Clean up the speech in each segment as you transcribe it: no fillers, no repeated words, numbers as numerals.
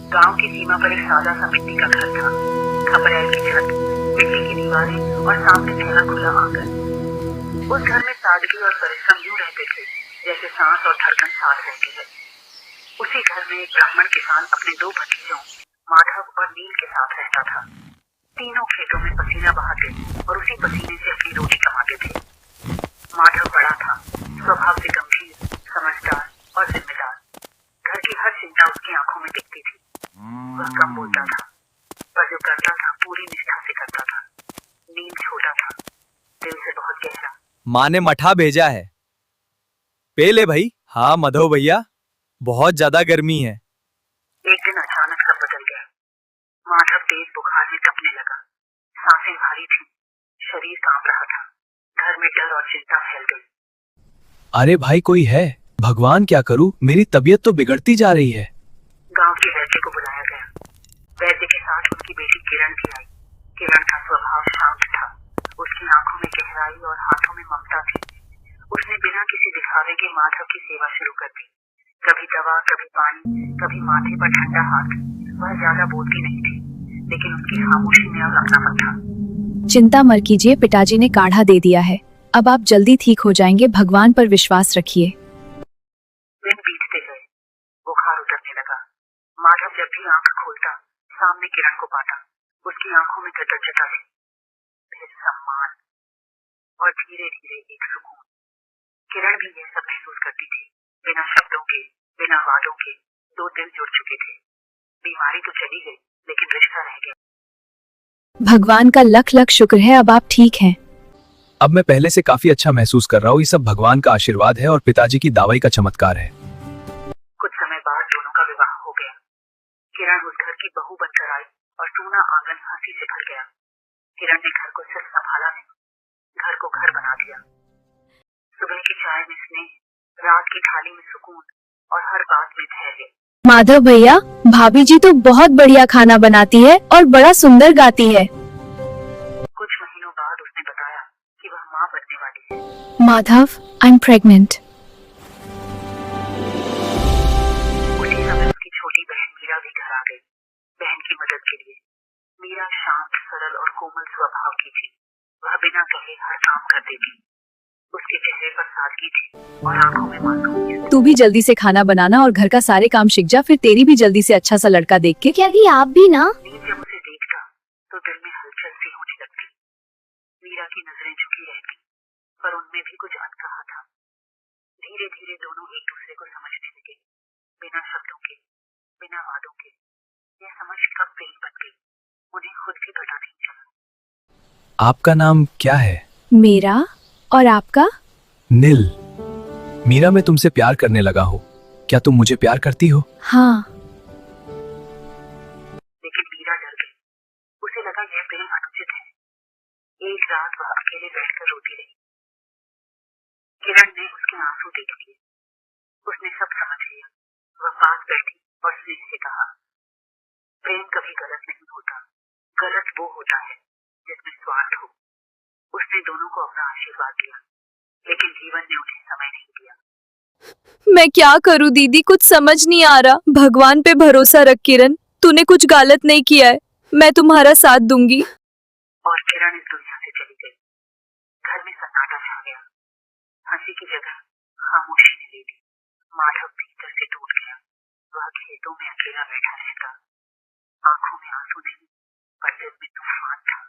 गांव की सीमा पर एक सादा सा मिट्टी का घर था। खपरेल की छत, मिट्टी की दीवारें और सामने फैला खुला आंगन। उस घर में सादगी और परिश्रम यूं रहते थे जैसे सांस और धड़कन साथ रहती है। उसी घर में एक ब्राह्मण किसान अपने दो भतीजों माधव और नील के साथ रहता था। तीनों खेतों में पसीना बहाते और उसी पसीने से अपनी रोटी कमाते थे। माधव बड़ा था, स्वभाव से गंभीर, समझदार और जिम्मेदार। घर की हर चिंता उसकी आंखों में दिखती थी। वह कम बोलता था, पर जो करता था पूरी निष्ठा से करता था। नील छोटा था, दिल से बहुत गहरा। माँ ने मठा भेजा है, पे ले भाई। हाँ मधो भैया, बहुत ज्यादा गर्मी है। एक दिन अचानक सब बदल गया। माधव तेज बुखार में तपने लगा, सांसें भारी थी, शरीर कांप रहा था। घर में डर और चिंता फैल गई। अरे भाई कोई है, भगवान क्या करूं, मेरी तबीयत तो बिगड़ती जा रही है। गांव के वैद्य को बुलाया गया। वैद्य के साथ उनकी बेटी किरण भी आई। किरण का स्वभाव शांत था, उसकी आंखों में गहराई और हाथों में ममता थी। उसने बिना किसी दिखावे के माधव की सेवा शुरू कर दी। कभी दवा, कभी पानी, कभी माथे पर ठंडा हाथ। वह ज्यादा बोलती नहीं थी, लेकिन उसकी खामोशी में अब अपनापन था। चिंता मत कीजिए, पिताजी ने काढ़ा दे दिया है, अब आप जल्दी ठीक हो जाएंगे, भगवान पर विश्वास रखिए। दिन बीतते गए, बुखार उतरने लगा। माधव जब भी आंख खोलता, सामने किरण को पाता। उसकी आंखों में कृतज्ञता थी, फिर सम्मान और धीरे धीरे एक सुकून। किरण भी यह सब महसूस करती थी। बिना शब्दों के, बिना वादों के दो दिल जुड़ चुके थे। बीमारी तो चली गई, लेकिन रिश्ता रह गया। भगवान का लख लख शुक्र है, अब आप ठीक हैं। अब मैं पहले से काफी अच्छा महसूस कर रहा हूँ। ये सब भगवान का आशीर्वाद है और पिताजी की दवाई का चमत्कार है। कुछ समय बाद दोनों का विवाह हो गया। किरण उस घर की बहू बनकर आई और सूना आंगन हंसी से भर गया। किरण ने घर को सिर्फ संभाला नहीं, घर को घर बना दिया। सुबह की चाय में स्नेह, रात की थाली में सुकून और हर बात में धैर्य। माधव भैया, भाभी जी तो बहुत बढ़िया खाना बनाती है और बड़ा सुंदर गाती है। कुछ महीनों बाद उसने बताया कि वह माँ बनने वाली है। Madhav, I am pregnant. उसी समय उसकी छोटी बहन मीरा भी घर आ गई, बहन की मदद के लिए। मीरा शांत, सरल और कोमल स्वभाव की थी। वह बिना कहे हर काम कर देती। उसके चेहरे पर सादगी थी और आंखों में मासूमियत। तू भी जल्दी से खाना बनाना और घर का सारे काम सीख जा, फिर तेरी भी जल्दी से अच्छा सा लड़का देख के। क्या कि आप भी ना? नील जब उसे देखता तो दिल में हलचल सी होने लगती। मीरा की नजरें झुकी रहती, पर उनमें भी कुछ अनकहा था। धीरे धीरे दोनों एक दूसरे को समझने लगे, बिना शब्दों के, बिना वादों के। यह समझ कब प्रेम बन गई, उन्हें खुद भी पता नहीं चला। आपका नाम क्या है? मेरा, और आपका? नील। मीरा, मैं तुमसे प्यार करने लगा हूँ, क्या तुम मुझे प्यार करती हो? हाँ। लेकिन मीरा डर गई। उसे लगा यह प्रेम अनुचित है। एक रात वह अकेले बैठकर रोती रही। किरण ने उसके आंसू देख लिए। उसने सब समझ लिया। वह पास बैठी और स्नेह से कहा, प्रेम कभी गलत नहीं होता, गलत वो होता है जिसमें स्वार्थ हो। उसने दोनों को अपना आशीर्वाद दिया, लेकिन जीवन ने उन्हें समय नहीं दिया। मैं क्या करूं दीदी, कुछ समझ नहीं आ रहा। भगवान पे भरोसा रख किरण, तूने कुछ गलत नहीं किया है, मैं तुम्हारा साथ दूंगी। और किरण इस दुनिया से चली गई। घर में सन्नाटा छा गया। हंसी की जगह खामोशी ने ले ली। माधव भीतर से टूट गया। वह खेतों में अकेला बैठा रहता, आंखों में आंसू नहीं, पर दिल में तूफान था।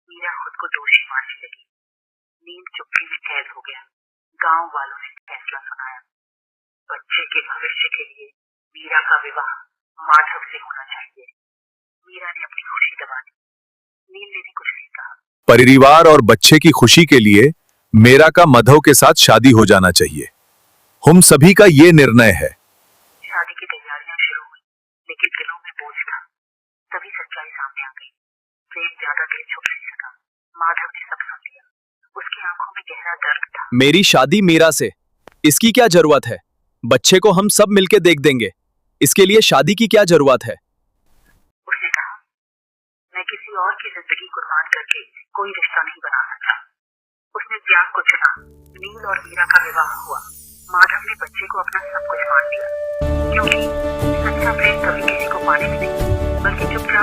मीरा खुद को दोषी मानने लगी। नींद चुप्पी में कैद हो गया। गांव वालों ने फैसला सुनाया, बच्चे के भविष्य के लिए मीरा का विवाह माधव से होना चाहिए। मीरा ने अपनी खुशी दबा दी। नील ने भी कुछ नहीं कहा। परिवार और बच्चे की खुशी के लिए मेरा का मधव के साथ शादी हो जाना चाहिए। हम सभी का ये निर्णय है। शादी की तैयारियां शुरू हुई, लेकिन दिलों में बोझ था। तभी सच्चाई सामने आ गई। प्रेम ज्यादा देर छुप नहीं सका। माधव ने सब सुन लिया। उसकी आंखों में गहरा दर्द था। मेरी शादी मीरा से, इसकी क्या जरूरत है? बच्चे को हम सब मिलके देख देंगे, इसके लिए शादी की क्या जरूरत है? उसने कहा, मैं किसी और की जिंदगी कुर्बान करके कोई रिश्ता नहीं बना सकता। उसने त्याग को चुना। नील और मीरा का विवाह हुआ। माधव ने बच्चे को अपना सब कुछ मान लिया, क्योंकि सच्चा प्रेम कभी किसी को चुप